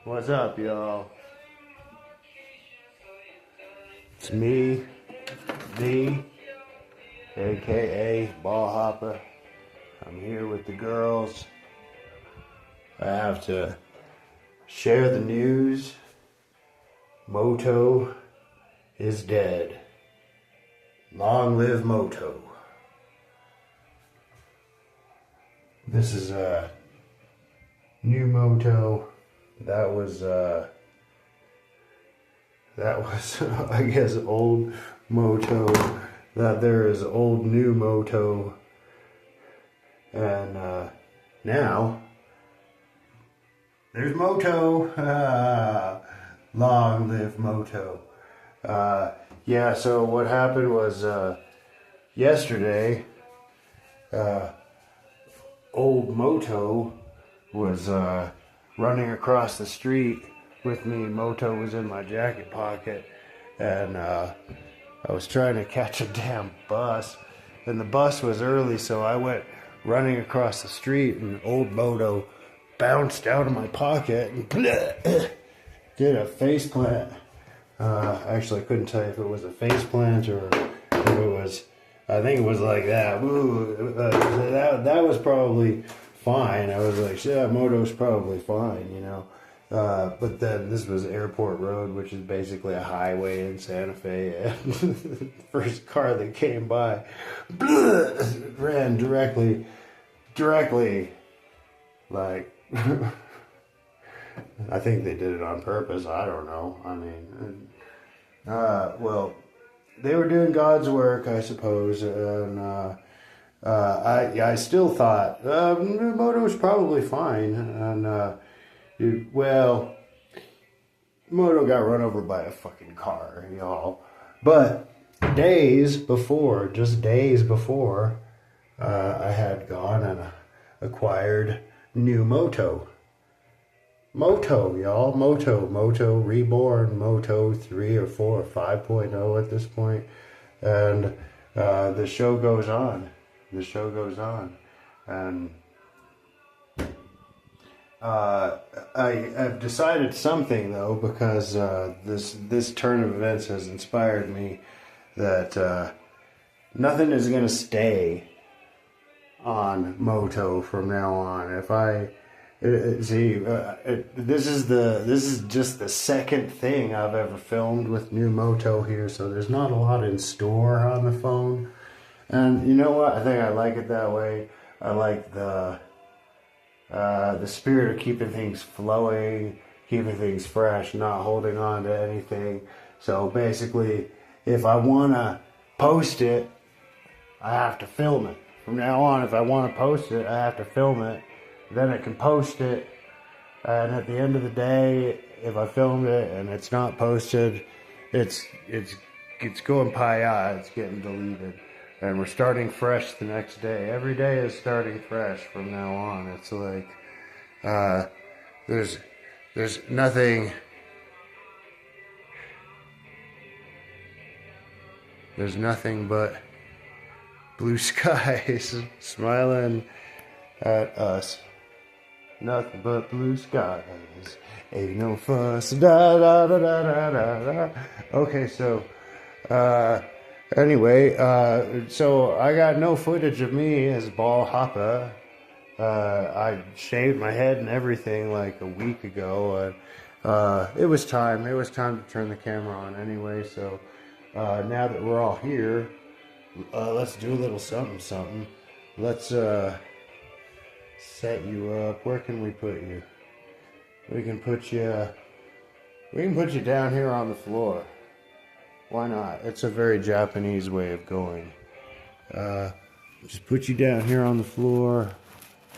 What's up, y'all? It's me, D, aka Ball Hopper. I'm here with the girls. I have to share the news. Moto is dead. Long live Moto. This is a new Moto. That was I guess old Moto. That there is old new Moto, and now there's Moto. Long live Moto. Yeah. So what happened was yesterday. Old Moto was running across the street with me. Moto was in my jacket pocket, and I was trying to catch a damn bus, and the bus was early, so I went running across the street, and old Moto bounced out of my pocket and did a face plant. Actually, I couldn't tell you if it was a face plant or if it was. I think it was like that. Ooh, that was probably fine. I was like, yeah, Moto's probably fine, you know. But then this was Airport Road, which is basically a highway in Santa Fe. And the first car that came by ran directly, like, I think they did it on purpose. I don't know. I mean, well, they were doing God's work, I suppose, and I still thought Moto was probably fine, and well, Moto got run over by a fucking car, y'all. But days before, I had gone and acquired new Moto. Moto, y'all. Moto Reborn, Moto 3 or 4 or 5.0 at this point. And the show goes on. And I've decided something, though, because this turn of events has inspired me that nothing is going to stay on Moto from now on. If I... See, this is just the second thing I've ever filmed with new Moto here, so there's not a lot in store on the phone. And you know what? I think I like it that way. I like the spirit of keeping things flowing, keeping things fresh, not holding on to anything. So basically, if I want to post it, I have to film it. From now on, if I want to post it, I have to film it. Then I can post it, and at the end of the day, if I filmed it and it's not posted, it's going pie-eye, it's getting deleted, and we're starting fresh the next day. Every day is starting fresh from now on. It's like there's nothing but blue skies smiling at us. Nothing but blue skies. Ain't no fuss. Da da da da da da. Okay, so anyway, so I got no footage of me as Ball Hopper. I shaved my head and everything like a week ago. It was time. It was time to turn the camera on anyway. So now that we're all here, let's do a little something. Let's set you up. Where can we put you? We can put you down here on the floor. Why not? It's a very Japanese way of going. Just put you down here on the floor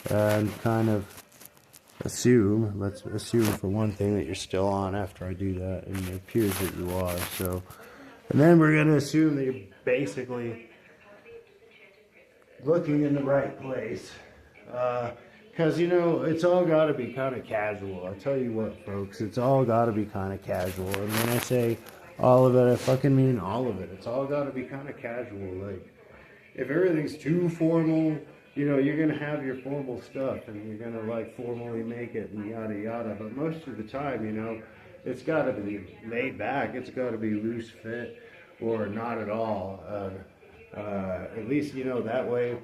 and kind of let's assume for one thing that you're still on after I do that, and it appears that you are. So, and then we're gonna assume that you're basically looking in the right place. Because, you know, it's all got to be kind of casual. I'll tell you what, folks, it's all got to be kind of casual. And when I say all of it, I fucking mean all of it. It's all got to be kind of casual. Like, if everything's too formal, you know, you're gonna have your formal stuff and you're gonna like formally make it and yada yada. But most of the time, you know, it's got to be laid back. It's got to be loose fit or not at all. At least you know that way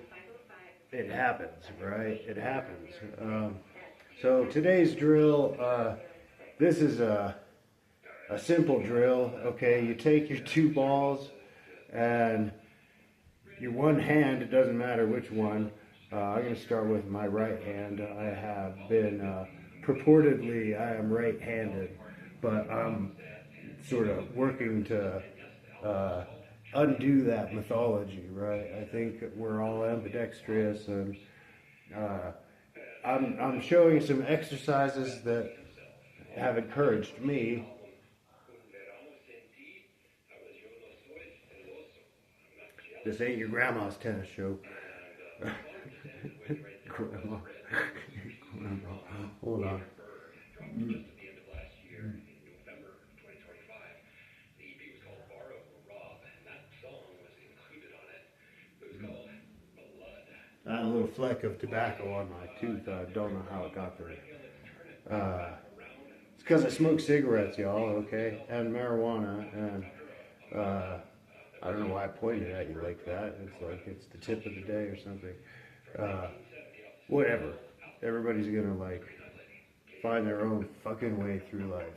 it happens, right? It happens. So today's drill. This is a simple drill. Okay, you take your two balls and your one hand. It doesn't matter which one. I'm going to start with my right hand. I have been purportedly I am right-handed, but I'm sort of working to undo that mythology, right? I think we're all ambidextrous, and I'm showing some exercises that have encouraged me. This ain't your grandma's tennis show. Grandma. Grandma. Hold on. I had a little fleck of tobacco on my tooth. I don't know how it got there. It's because I smoke cigarettes, y'all, okay? And marijuana, and I don't know why I pointed at you like that. It's like it's the tip of the day or something. Whatever. Everybody's gonna like find their own fucking way through life.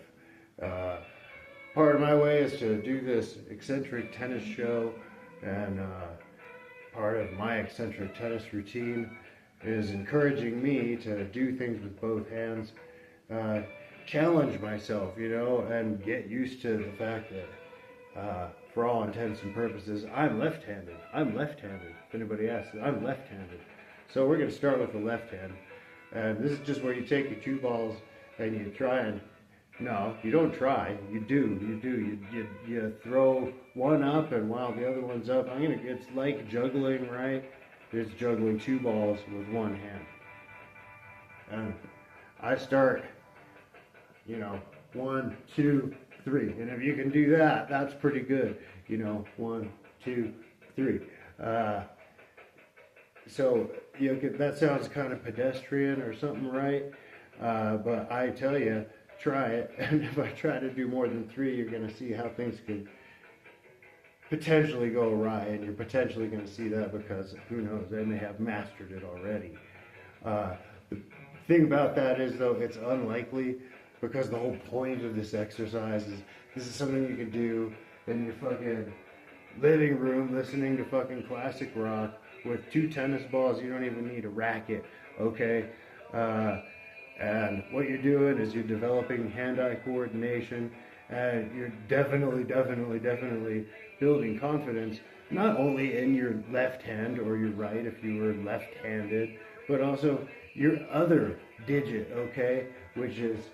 Part of my way is to do this eccentric tennis show, and part of my eccentric tennis routine is encouraging me to do things with both hands, challenge myself, you know, and get used to the fact that for all intents and purposes, I'm left-handed. I'm left-handed. If anybody asks, I'm left-handed. So we're going to start with the left hand. And this is just where you take your two balls and you try and, no, you don't try, you do. You throw one up, and while the other one's up, it's like juggling, right? It's juggling two balls with one hand. And I start, you know, 1, 2, 3. And if you can do that, that's pretty good. You know, 1, 2, 3. So that sounds kind of pedestrian or something, right? But I tell you, try it. And if I try to do more than 3, you're going to see how things can potentially go awry. And you're potentially going to see that because, who knows, they may have mastered it already. The thing about that is, though, it's unlikely, because the whole point of this exercise is this is something you can do in your fucking living room listening to fucking classic rock with 2 tennis balls. You don't even need a racket, okay? And what you're doing is you're developing hand-eye coordination, and you're definitely building confidence, not only in your left hand or your right if you were left-handed, but also your other digit, okay? Which is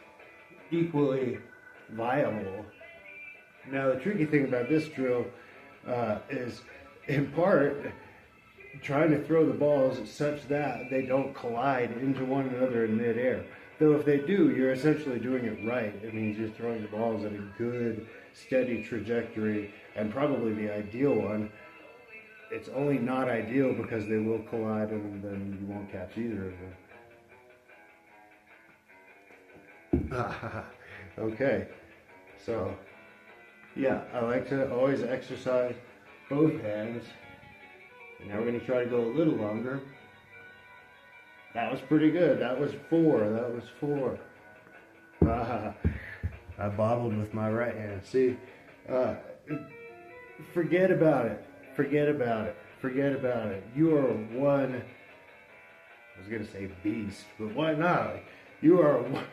equally viable. Now, the tricky thing about this drill is, in part, trying to throw the balls such that they don't collide into one another in midair. Though if they do, you're essentially doing it right. It means you're throwing the balls at a good, steady trajectory, and probably the ideal one. It's only not ideal because they will collide and then you won't catch either of them. Okay, so yeah, I like to always exercise both hands. And now we're going to try to go a little longer. That was pretty good. That was 4. That was 4. I bobbled with my right hand. See, forget about it. Forget about it. Forget about it. You are one, I was going to say beast, but why not? You are one.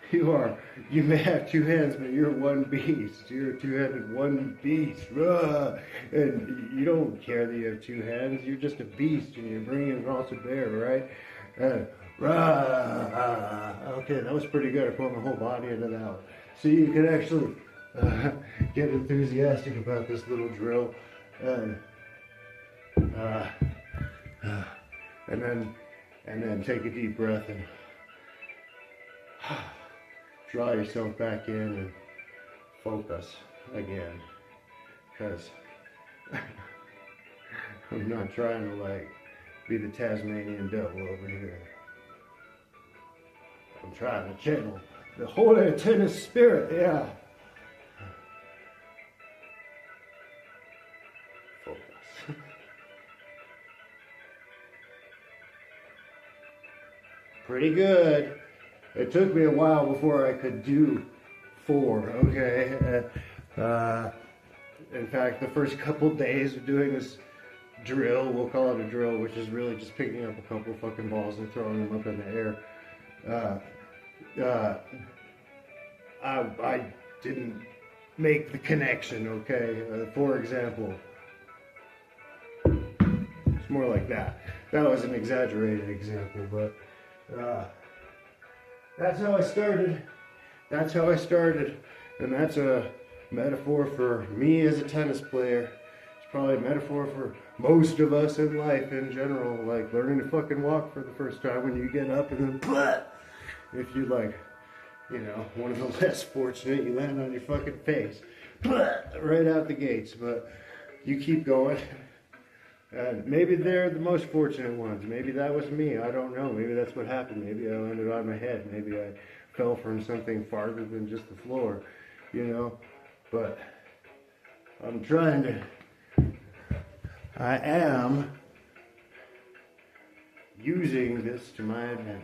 You may have 2 hands, but you're one beast. You're a 2-handed one beast. And you don't care that you have 2 hands. You're just a beast, and you're bringing it all to bear, right? Okay, that was pretty good. I put my whole body into that one. So you can actually get enthusiastic about this little drill. And then take a deep breath and draw yourself back in and focus again, because I'm not trying to like be the Tasmanian devil over here. I'm trying to channel the holy tennis spirit, yeah. Focus. Pretty good. It took me a while before I could do 4, okay? In fact, the first couple days of doing this drill, we'll call it a drill, which is really just picking up a couple fucking balls and throwing them up in the air. I didn't make the connection, okay? For example, it's more like that. That was an exaggerated example, but that's how I started. That's how I started, and that's a metaphor for me as a tennis player. It's probably a metaphor for most of us in life in general, like learning to fucking walk for the first time when you get up and then blah, if you like, you know, one of the less fortunate, you land on your fucking face, blah, right out the gates, but you keep going. And maybe they're the most fortunate ones. Maybe that was me. I don't know. Maybe that's what happened. Maybe I landed on my head. Maybe I fell from something farther than just the floor, you know. But I'm trying to. I am using this to my advantage.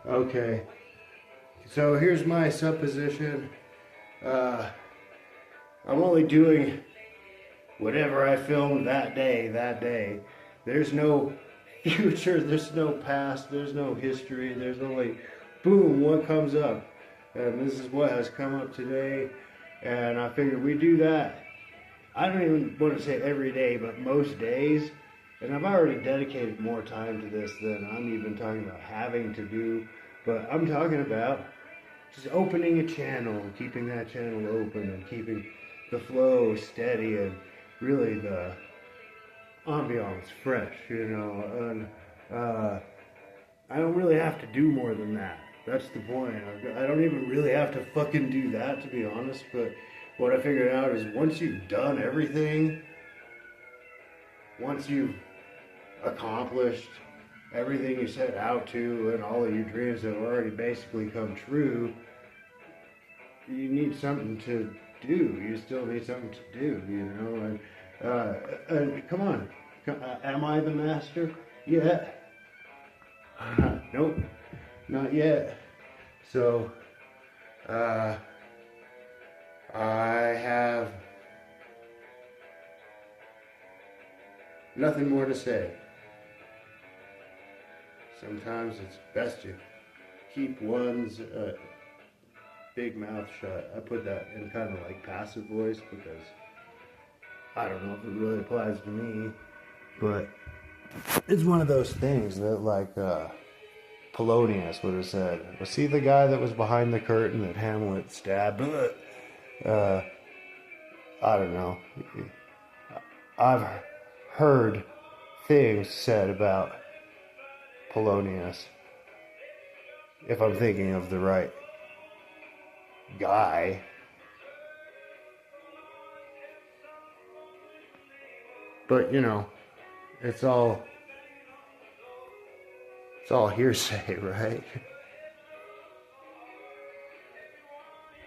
Okay. So here's my supposition. I'm only doing whatever I filmed that day. There's no future, there's no past, there's no history, there's only boom, what comes up. And this is what has come up today. And I figured we do that. I don't even want to say every day, but most days. And I've already dedicated more time to this than I'm even talking about having to do. But I'm talking about just opening a channel and keeping that channel open and keeping the flow steady and really the ambiance fresh, you know. And I don't really have to do more than that. That's the point. I don't even really have to fucking do that, to be honest. But what I figured out is once you've done everything, once you've accomplished everything you set out to and all of your dreams have already basically come true, you need something to do. You still need something to do, you know. And come on, am I the master? Yeah. Nope, not yet. So I have nothing more to say. Sometimes it's best to keep one's big mouth shut. I put that in kind of like passive voice because I don't know if it really applies to me, but it's one of those things that like Polonius would have said. Was he the guy that was behind the curtain that Hamlet stabbed? I don't know. I've heard things said about Polonius, if I'm thinking of the right guy. But, you know, it's all hearsay, right?